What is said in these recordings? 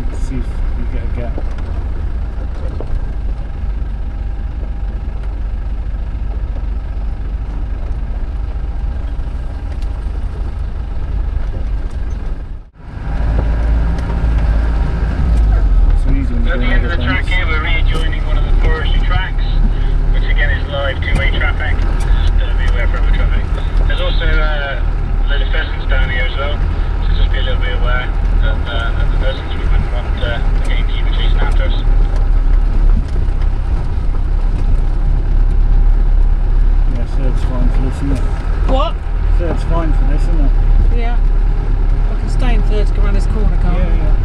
and see if you get a gap. At the end of the track here, we're rejoining one of the forestry tracks, which again is live two-way traffic. Just be aware for other traffic. There's also a load of pheasants down here as well, so just be a little bit aware of the pheasants. We wouldn't want the gamekeeper chasing after us. Yeah, third's fine for this, isn't it? What? Third's fine for this, isn't it? Yeah. I can stay in third to go around this corner, can't I? Yeah.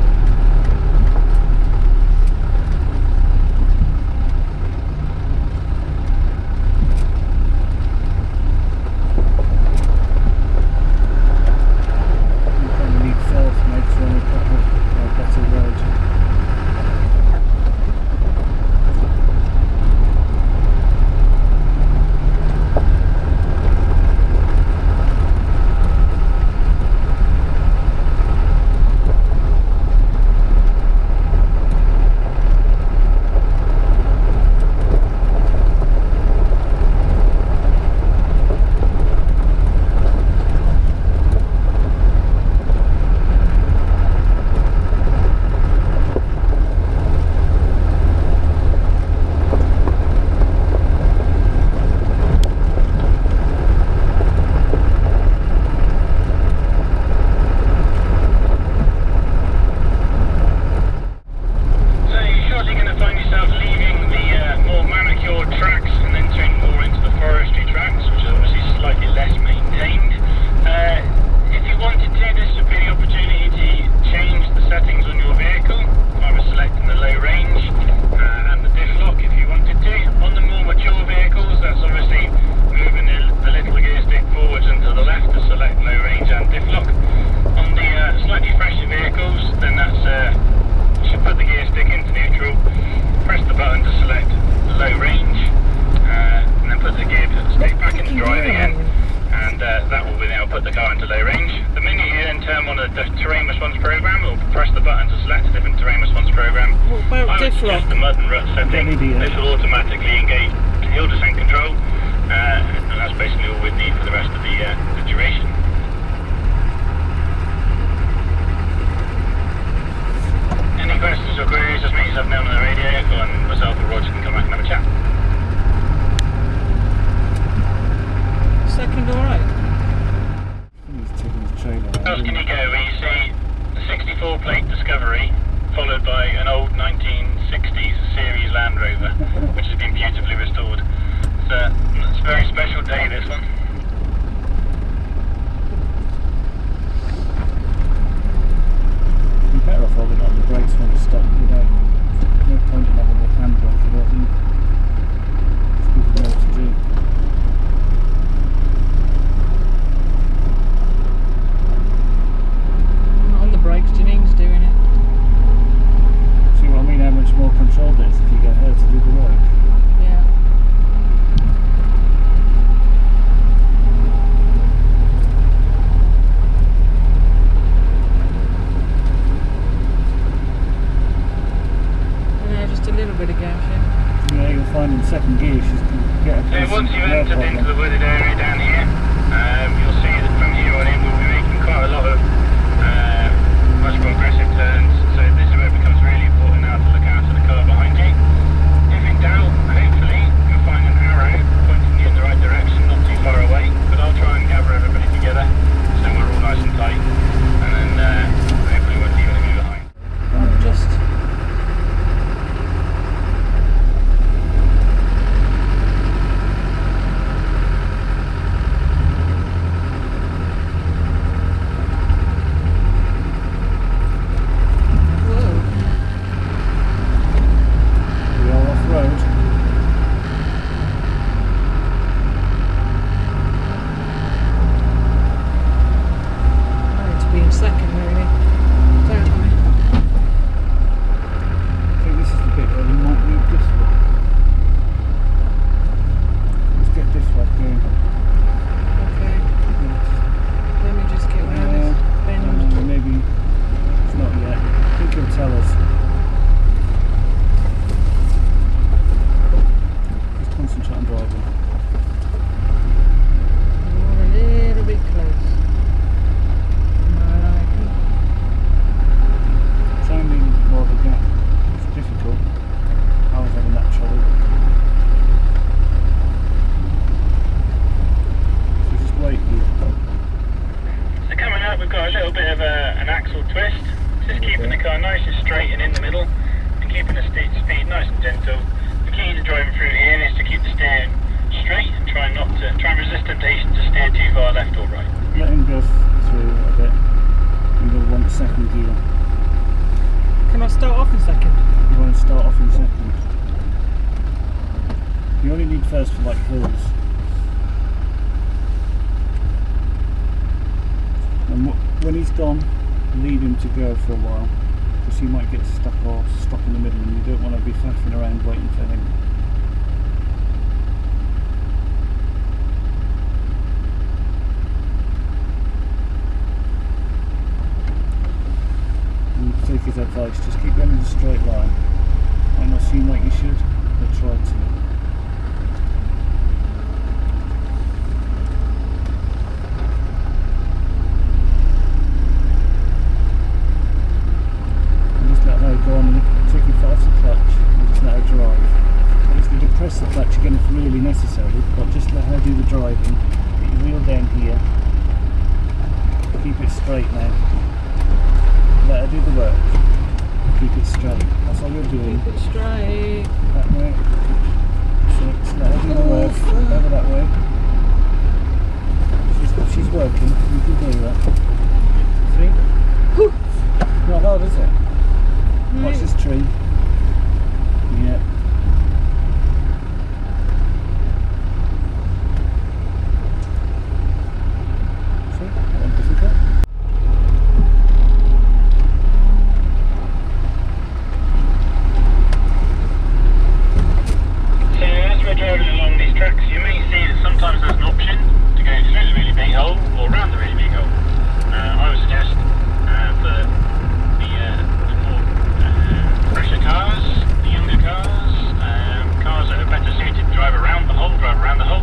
Followed by an old 1960s series Land Rover, which has been beautifully restored. It's a very special day, this one. You're better off holding on the brakes when you stop, you know. No point in having the handbrake for that, it's good to know what to do. Not on the brakes, Janine's doing it. See what I mean, how much more control there is if you get her to do the work. Yeah. Yeah, just a little bit of gash in. Yeah, you'll find in second gear she's going to get a So once you've entered into the wooded area down here, you'll see that from here on in we'll be making quite a lot of much more aggressive turns. So this is where it becomes really important now to look after the car behind you. If in doubt, hopefully you'll find an arrow pointing you in the right direction, not too far away. But I'll try and gather everybody together so we're all nice and tight, and then hopefully we'll leave anything behind. Just whoa. straight and in the middle, and keeping the speed nice and gentle. The key to driving through here is to keep the steering straight and try and resist temptation to steer too far left or right. Let him go through a bit. You will want second gear. Can I start off in second? You want to start off in second. You only need first for like hills. And when he's gone, leave him to go for a while, because he might get stuck or stop in the middle, and you don't want to be faffing around waiting for him. And take his advice, just keep going in a straight line. Might not seem like you should, but try to. Let her go on and take your foot off the clutch and just let her drive. If you depress the clutch again if really necessary, but just let her do the driving. Get your wheel down here. Keep it straight now. Let her do the work. Keep it straight. That's all you're doing. Keep it straight. That way. Six. Let her do the work. Over that way. She's working. You can do that. See? Not hard, is it? Watch this tree. Yeah. See? That one difficult. So as we're driving along these tracks, you may see that sometimes there's an option to go through the really big hole or around the really big hole. I would suggest for fresher cars, the younger cars, cars that are better suited to drive around the hole, drive around the hole.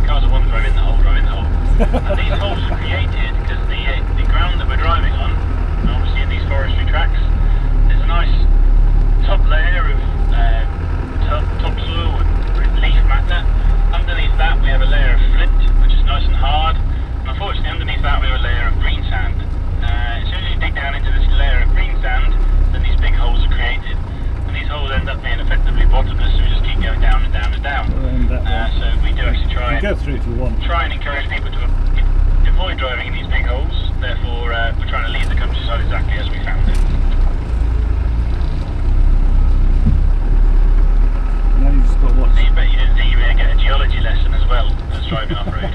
Cars that want to drive in the hole, drive in the hole. And these holes are created because the ground that we're driving on, and obviously in these forestry tracks, there's a nice top layer of topsoil and leaf matter. Underneath that we have a layer of flint, which is nice and hard. And unfortunately underneath that we have a layer of green sand. As soon as you dig down into this layer of green sand, then these big holes are created, and these holes end up being effectively bottomless, so we just keep going down and down and down. So we do actually try and go through if you want. Try and encourage people to avoid driving in these big holes. Therefore, we're trying to leave the countryside exactly as we found it. Now you just got to watch. So you bet you didn't think you were going to get a geology lesson as well as driving off road.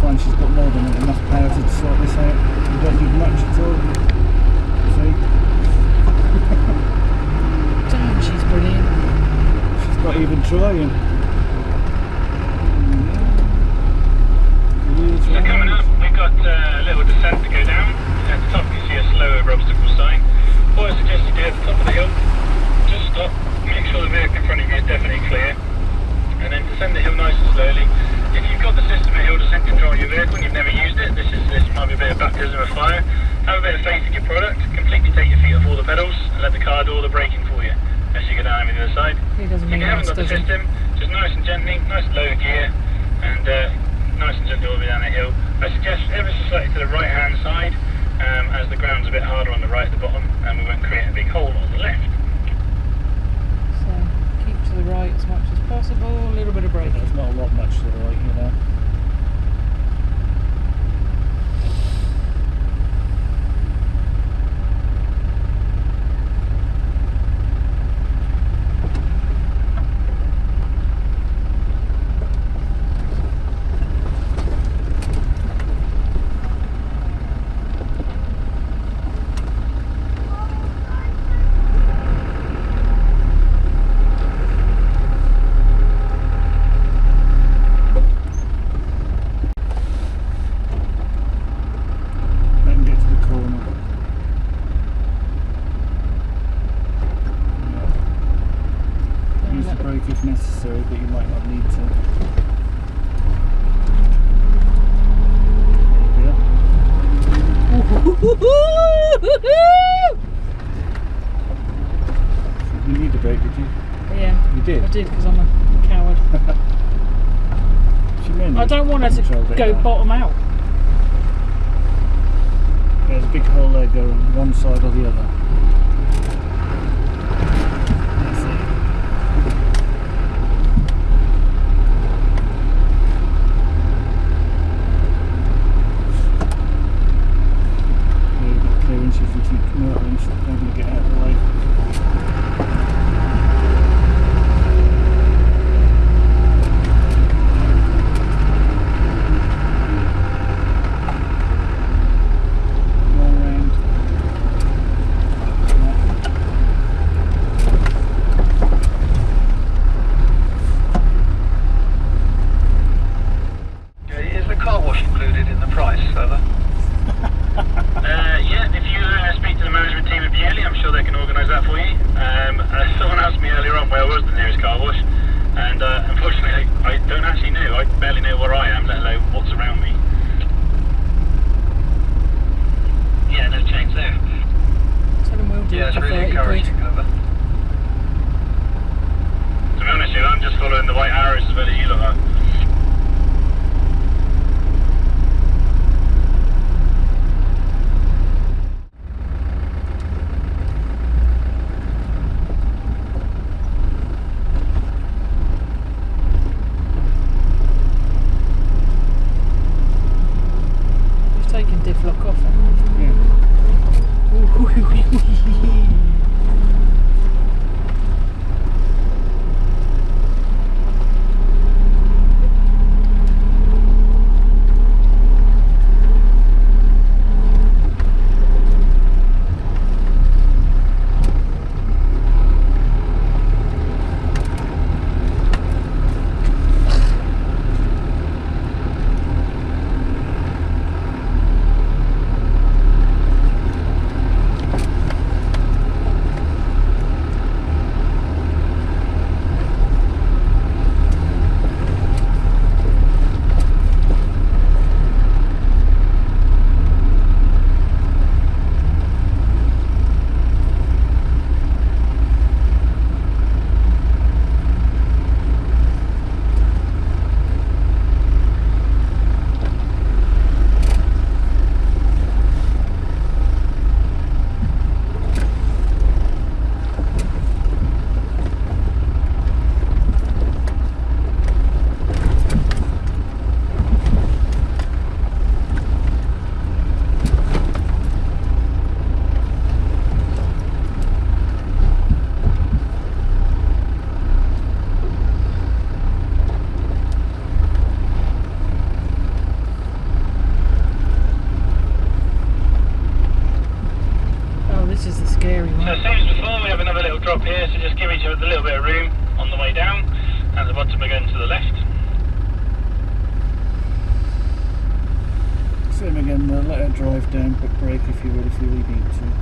Find she's got more than enough power to sort this out. You don't need much at all. See? Damn, she's brilliant. She's not even trying. So coming up, we've got a little descent to go down. At the top you see a slow over obstacle sign. What I suggest you do at the top of the hill, just stop, make sure the vehicle in front of you is definitely clear, and then descend the hill nice and slowly. If you've got the system of hill descent control in your vehicle and you've never used it, this might be a bit of baptism of fire. Have a bit of faith in your product, completely take your feet off all the pedals and let the car do all the braking for you as you go down the other side. He doesn't If you mean haven't got the system, just nice and gently, nice low gear, and nice and gently all the way down the hill. I suggest ever so slightly to the right hand side, as the ground's a bit harder on the right at the bottom and we won't create a big hole on the left. So keep to the right as much as possible, a little bit of braking. There's not a lot much to the right, you know. If necessary, but you might not need to. There you go. need the brake, did you? Yeah. You did? I did, because I'm a coward. She mainly I don't want her to controlled it go there. bottom out. There's a big hole there going one side or the other. That's it. Yeah, you've got clearance if you keep motoring, so they're going to get out of the way. Is the car wash included in the price, further? Yeah, if you speak to the management team at Beaulieu, I'm sure they can organise that for you. Someone asked me earlier on where was the nearest car wash, and unfortunately I don't actually know. I barely know where I am, let alone what's around me. Yeah, no change there. Tell them we'll do Yeah, it it's for really 30 quid. encouraging, over. To be honest with you, I'm just following the white arrows as well as you lot are. You've taken diff lock off, haven't you? Yeah. This is the scary So one. same as before, we have another little drop here, so just give each other a little bit of room on the way down. At the bottom again to the left. Same again, let her drive down, but brake if you really feel you need to.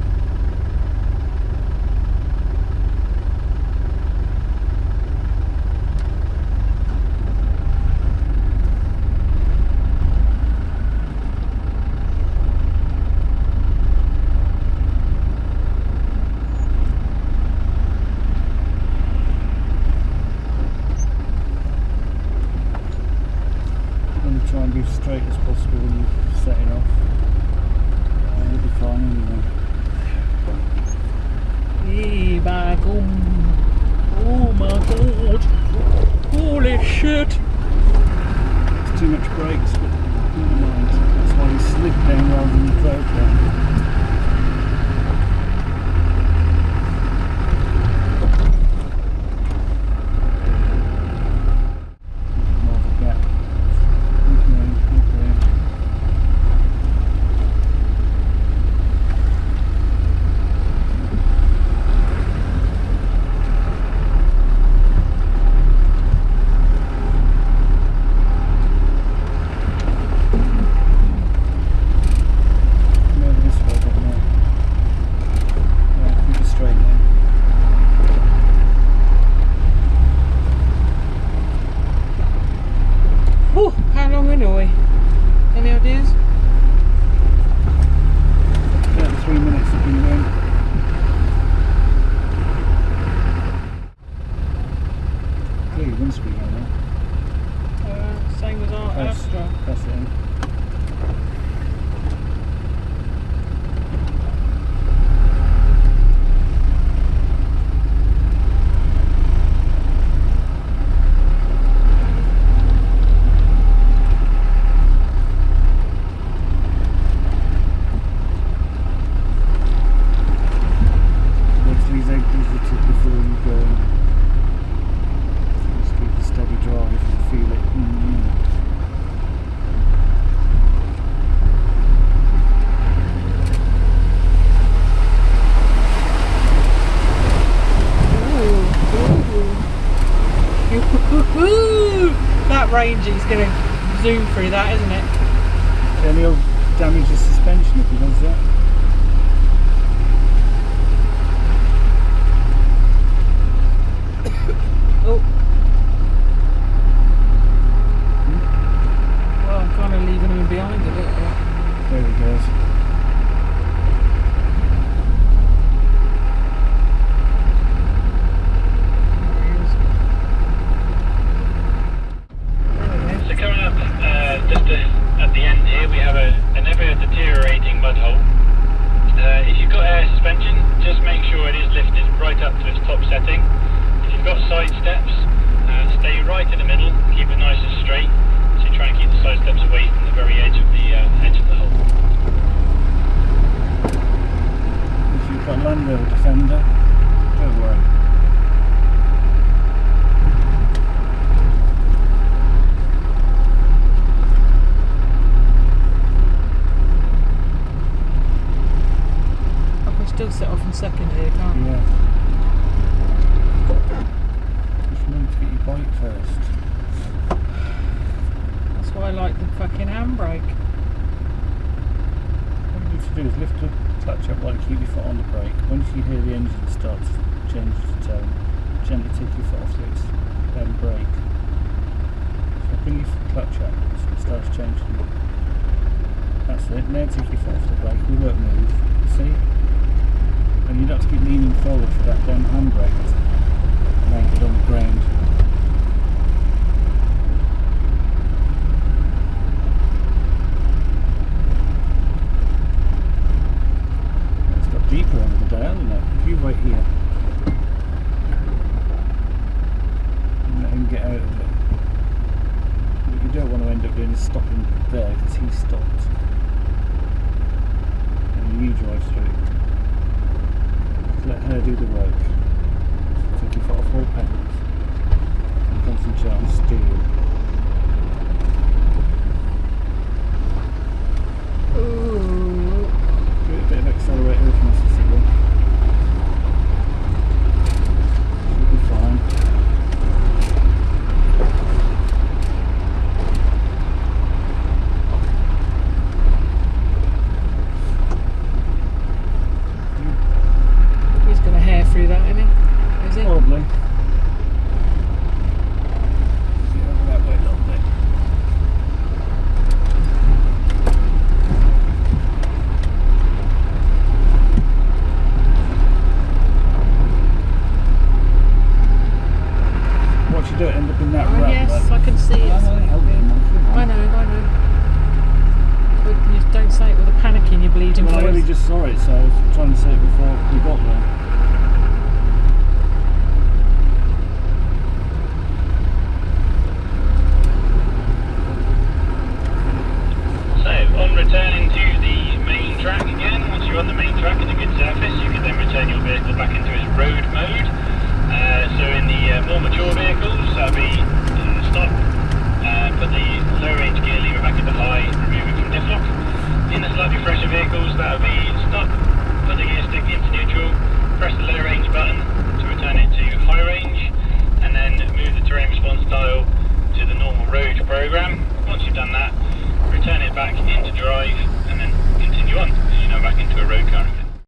Try and be as straight as possible when you set it off. And you'll be fine anyway. Hey, back oh my god. Holy shit. It's too much brakes, but never mind. That's why you slid down rather than you drove down. More of a gap. Over this way. before you go. Just keep a steady drive and feel it. That range is going to zoom through that, isn't it? Then he'll damage the suspension if he does that. Oh. Well, I'm kind of leaving him behind a little bit. There he goes. So coming up just at the end here, we have an ever deteriorating mud hole. If you've got air suspension, just make sure it is lifted right up to its top setting. If you've got side steps, stay right in the middle, keep it nice and straight. So you try and keep the side steps away from the very edge of the hole. If you've got Land Rover Defender, don't worry. I can still set off in second here, can't I? Yeah. Just remember to get your bike first. That's why I like the fucking handbrake. What you need to do is lift the clutch up while you keep your foot on the brake. Once you hear the engine start to change its tone, gently take your foot off its brake. So bring your clutch up so it starts changing. That's it. Now take your foot off the brake. We won't move. See? And you don't have to keep leaning forward for that damn handbrake to make it on the ground. It's got deeper under the dial, isn't it? If you wait here and let him get out of it, what you don't want to end up doing is stopping there because he stopped. And you drive through. Let her do the work. Take your foot off all pedals and concentrate on steering. Ooh. Give it a bit of accelerator if necessary. Should be fine. He's going to hair through that, isn't he? Is he? Probably. Get over that way a little bit. Watch you do it end up in that Oh, rut. yes, I can see it. I know. But you don't say it with a panic in your bleeding Well, I only voice. just saw it, so I was trying to say it before we got there. So, on returning to the main track again, once you're on the main track in a good surface, you can then return your vehicle back into its road mode. So in the more mature vehicles, that'll be stop, put the low range gear lever back into high, remove it from diff lock. In the slightly fresher vehicles, that'll be stop, put the gear stick